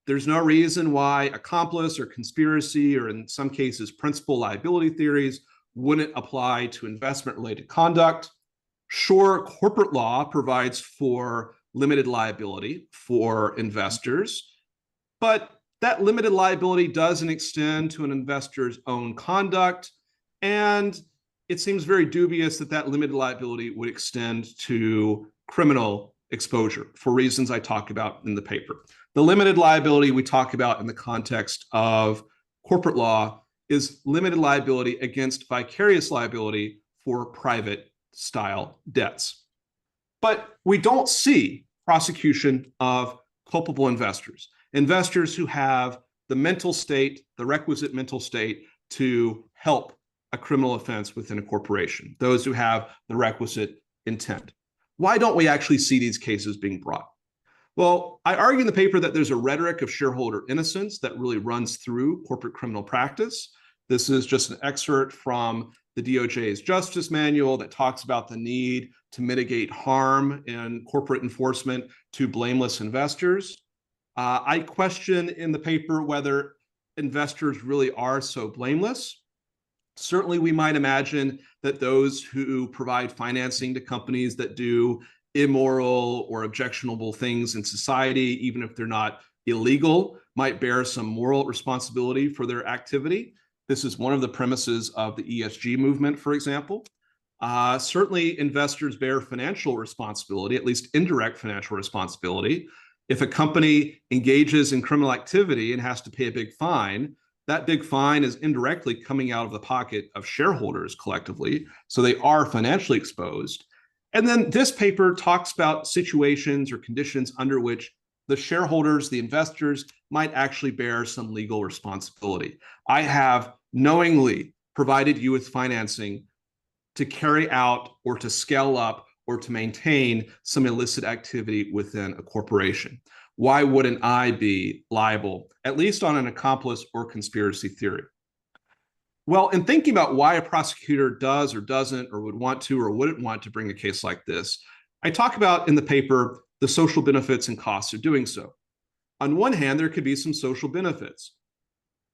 There's no reason why accomplice or conspiracy, or in some cases, principal liability theories wouldn't apply to investment-related conduct. Sure, corporate law provides for limited liability for investors, but that limited liability doesn't extend to an investor's own conduct, and it seems very dubious that that limited liability would extend to criminal exposure for reasons I talk about in the paper. The limited liability we talk about in the context of corporate law is limited liability against vicarious liability for private style debts. But we don't see prosecution of culpable investors, investors who have the mental state, the requisite mental state to help a criminal offense within a corporation, those who have the requisite intent. Why don't we actually see these cases being brought? Well, I argue in the paper that there's a rhetoric of shareholder innocence that really runs through corporate criminal practice. This is just an excerpt from the DOJ's Justice Manual that talks about the need to mitigate harm in corporate enforcement to blameless investors. I question in the paper whether investors really are so blameless. Certainly, we might imagine that those who provide financing to companies that do immoral or objectionable things in society, even if they're not illegal, might bear some moral responsibility for their activity. This is one of the premises of the ESG movement, for example. Certainly, investors bear financial responsibility, at least indirect financial responsibility. If a company engages in criminal activity and has to pay a big fine, that big fine is indirectly coming out of the pocket of shareholders collectively, so they are financially exposed. And then this paper talks about situations or conditions under which the shareholders, the investors, might actually bear some legal responsibility. I have knowingly provided you with financing to carry out or to scale up or to maintain some illicit activity within a corporation. why wouldn't I be liable, at least on an accomplice or conspiracy theory? Well, in thinking about why a prosecutor does or doesn't, or would want to or wouldn't want to bring a case like this, I talk about in the paper the social benefits and costs of doing so. On one hand, there could be some social benefits.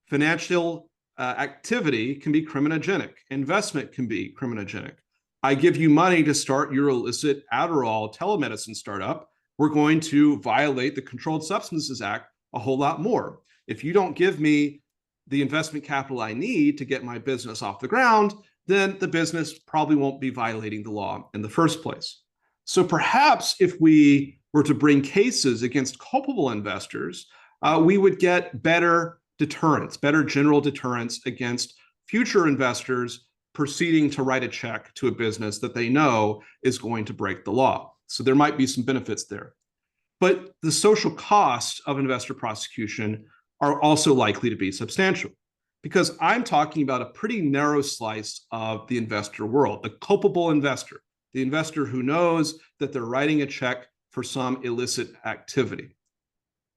Financial activity can be criminogenic. Investment can be criminogenic. I give you money to start your illicit Adderall telemedicine startup. We're going to violate the Controlled Substances Act a whole lot more. If you don't give me the investment capital I need to get my business off the ground, then the business probably won't be violating the law in the first place. So perhaps if we were to bring cases against culpable investors, we would get better deterrence, better general deterrence against future investors proceeding to write a check to a business that they know is going to break the law. So there might be some benefits there. But the social costs of investor prosecution are also likely to be substantial, because I'm talking about a pretty narrow slice of the investor world, the culpable investor, the investor who knows that they're writing a check for some illicit activity.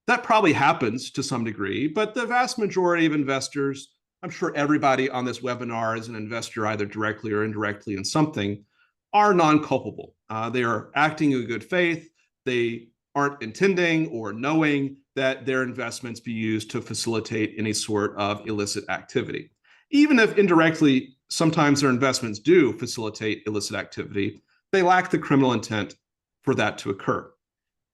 That probably happens to some degree, but the vast majority of investors, I'm sure everybody on this webinar is an investor either directly or indirectly in something, are non-culpable. They are acting in good faith. They aren't intending or knowing that their investments be used to facilitate any sort of illicit activity. Even if indirectly, sometimes their investments do facilitate illicit activity, they lack the criminal intent for that to occur.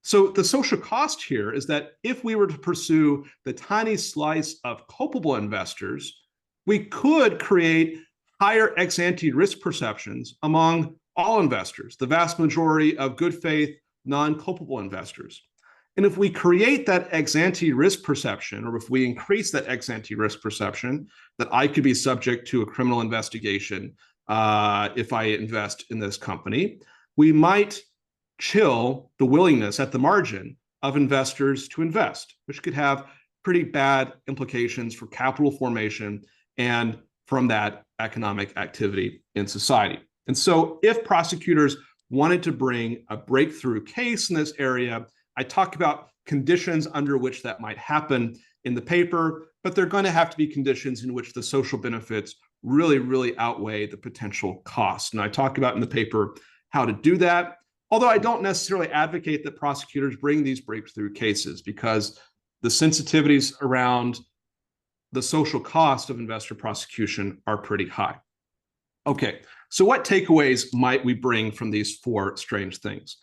So the social cost here is that if we were to pursue the tiny slice of culpable investors, we could create higher ex-ante risk perceptions among all investors, the vast majority of good faith, non-culpable investors. And if we create that ex-ante risk perception, or if we increase that ex-ante risk perception, that I could be subject to a criminal investigation if I invest in this company, we might chill the willingness at the margin of investors to invest, which could have pretty bad implications for capital formation and from that economic activity in society. And so if prosecutors wanted to bring a breakthrough case in this area, I talk about conditions under which that might happen in the paper, but they're going to have to be conditions in which the social benefits really, really outweigh the potential costs. And I talk about in the paper how to do that, although I don't necessarily advocate that prosecutors bring these breakthrough cases, because the sensitivities around the social cost of investor prosecution are pretty high. Okay, so what takeaways might we bring from these four strange things?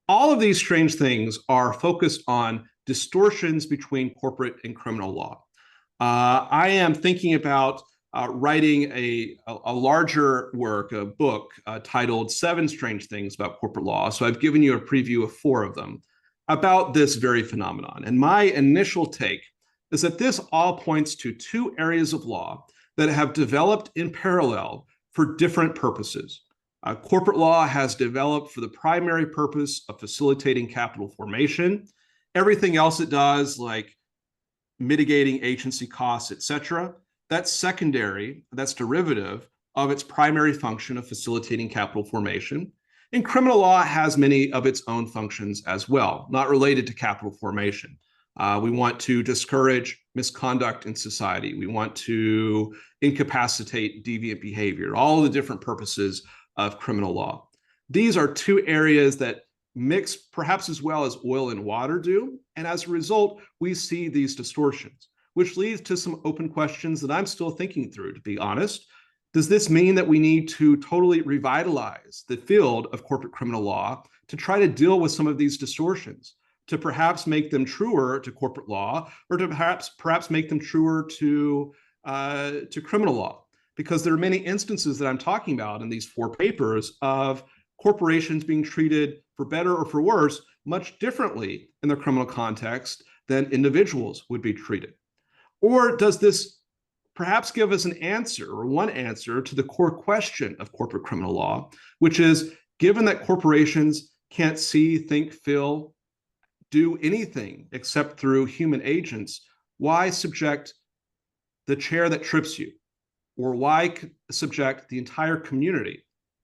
All of these strange things are focused on distortions between corporate and criminal law. I am thinking about writing a larger work, a book titled 7 Strange Things About Corporate Law. So I've given you a preview of 4 of them about this very phenomenon. And my initial take is that this all points to 2 areas of law that have developed in parallel for different purposes. Corporate law has developed for the primary purpose of facilitating capital formation. Everything else it does, like mitigating agency costs, etc., that's secondary, that's derivative of its primary function of facilitating capital formation. And criminal law has many of its own functions as well, not related to capital formation. We want to discourage misconduct in society. We want to incapacitate deviant behavior, all the different purposes of criminal law. These are 2 areas that mix perhaps as well as oil and water do. And as a result, we see these distortions, which leads to some open questions that I'm still thinking through, to be honest. Does this mean that we need to totally revitalize the field of corporate criminal law to try to deal with some of these distortions, to perhaps make them truer to corporate law, or to perhaps make them truer to criminal law? Because there are many instances that I'm talking about in these 4 papers of corporations being treated, for better or for worse, much differently in the criminal context than individuals would be treated. Or does this perhaps give us an answer, or one answer, to the core question of corporate criminal law, which is, given that corporations can't see, think, feel, do anything except through human agents, why subject the chair that trips you, or why subject the entire community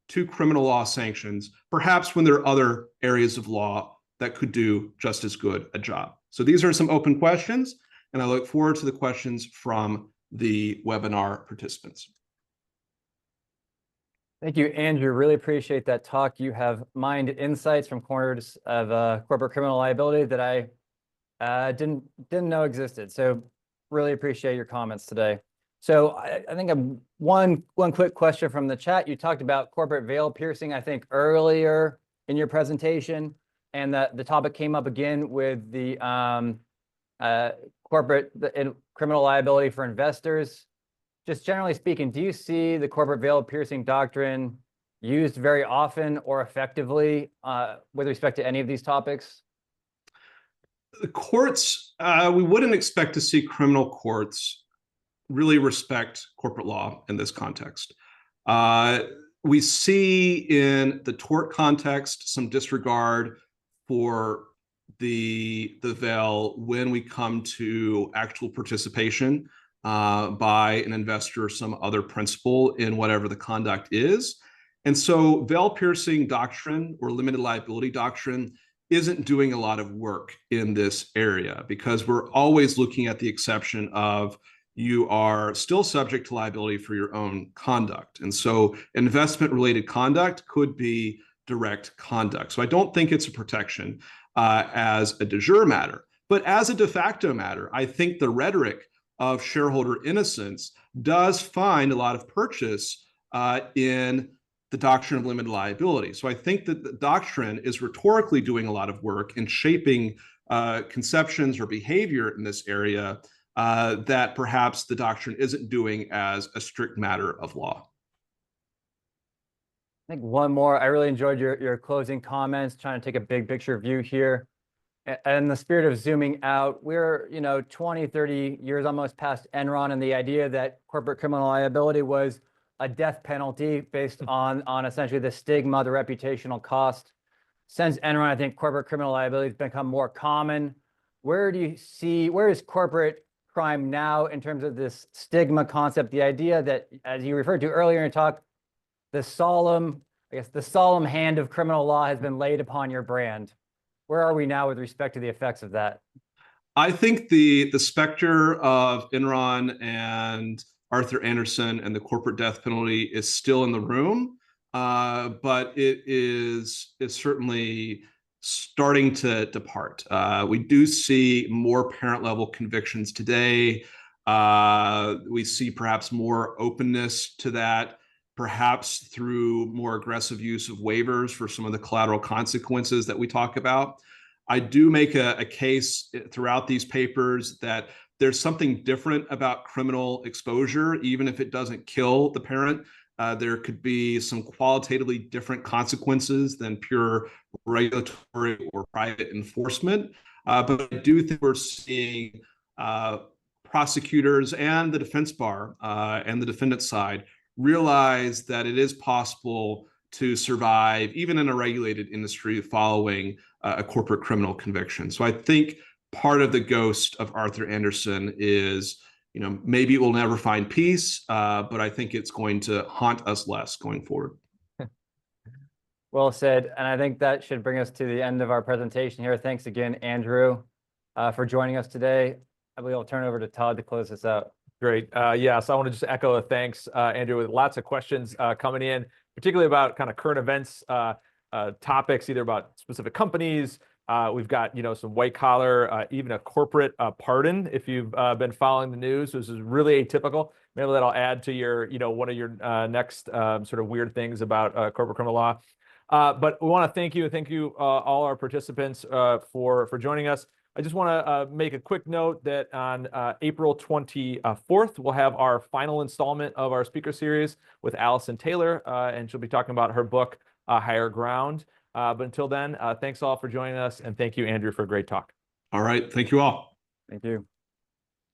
to criminal law sanctions, perhaps when there are other areas of law that could do just as good a job? So these are some open questions, and I look forward to the questions from the webinar participants. Thank you, Andrew. Really appreciate that talk. You have mined insights from corners of corporate criminal liability that I didn't know existed. So really appreciate your comments today. So I think one quick question from the chat. You talked about corporate veil piercing, I think, earlier in your presentation, and that the topic came up again with the criminal liability for investors. Just generally speaking, do you see the corporate veil piercing doctrine used very often or effectively with respect to any of these topics? The courts, we wouldn't expect to see criminal courts really respect corporate law in this context. We see in the tort context some disregard for the veil when we come to actual participation by an investor or some other principal in whatever the conduct is. And so veil piercing doctrine or limited liability doctrine isn't doing a lot of work in this area, because we're always looking at the exception of you are still subject to liability for your own conduct. And so investment related conduct could be direct conduct. So I don't think it's a protection as a de jure matter, but as a de facto matter, I think the rhetoric of shareholder innocence does find a lot of purchase in the doctrine of limited liability. So I think that the doctrine is rhetorically doing a lot of work in shaping conceptions or behavior in this area that perhaps the doctrine isn't doing as a strict matter of law. I think one more. I really enjoyed your closing comments, trying to take a big picture view here. And in the spirit of zooming out, we're 20, 30 years almost past Enron, and the idea that corporate criminal liability was a death penalty based on essentially the stigma, the reputational cost. Since Enron, I think corporate criminal liability has become more common. Where is corporate crime now in terms of this stigma concept? The idea that, as you referred to earlier in your talk, the solemn hand of criminal law has been laid upon your brand. Where are we now with respect to the effects of that? I think the specter of Enron and Arthur Andersen and the corporate death penalty is still in the room, but it is certainly starting to depart. We do see more parent level convictions today. We see perhaps more openness to that, perhaps through more aggressive use of waivers for some of the collateral consequences that we talk about. I do make a case throughout these papers that there's something different about criminal exposure, even if it doesn't kill the parent. There could be some qualitatively different consequences than pure regulatory or private enforcement. But I do think we're seeing prosecutors and the defense bar and the defendant side realize that it is possible to survive even in a regulated industry following a corporate criminal conviction. So I think part of the ghost of Arthur Andersen is, maybe it will never find peace, but I think it's going to haunt us less going forward. Well said. And I think that should bring us to the end of our presentation here. Thanks again, Andrew, for joining us today. I believe I'll turn it over to Todd to close this out. Great. Yes, I want to just echo a thanks, Andrew, with lots of questions coming in, particularly about kind of current events topics, either about specific companies. We've got, some white collar, even a corporate pardon, if you've been following the news. This is really atypical. Maybe that'll add to your, one of your next sort of weird things about corporate criminal law. But we want to thank you, all our participants for joining us. I just want to make a quick note that on April 24th, we'll have our final installment of our speaker series with Allison Taylor, and she'll be talking about her book, Higher Ground. But until then, thanks all for joining us, and thank you, Andrew, for a great talk. All right. Thank you all. Thank you.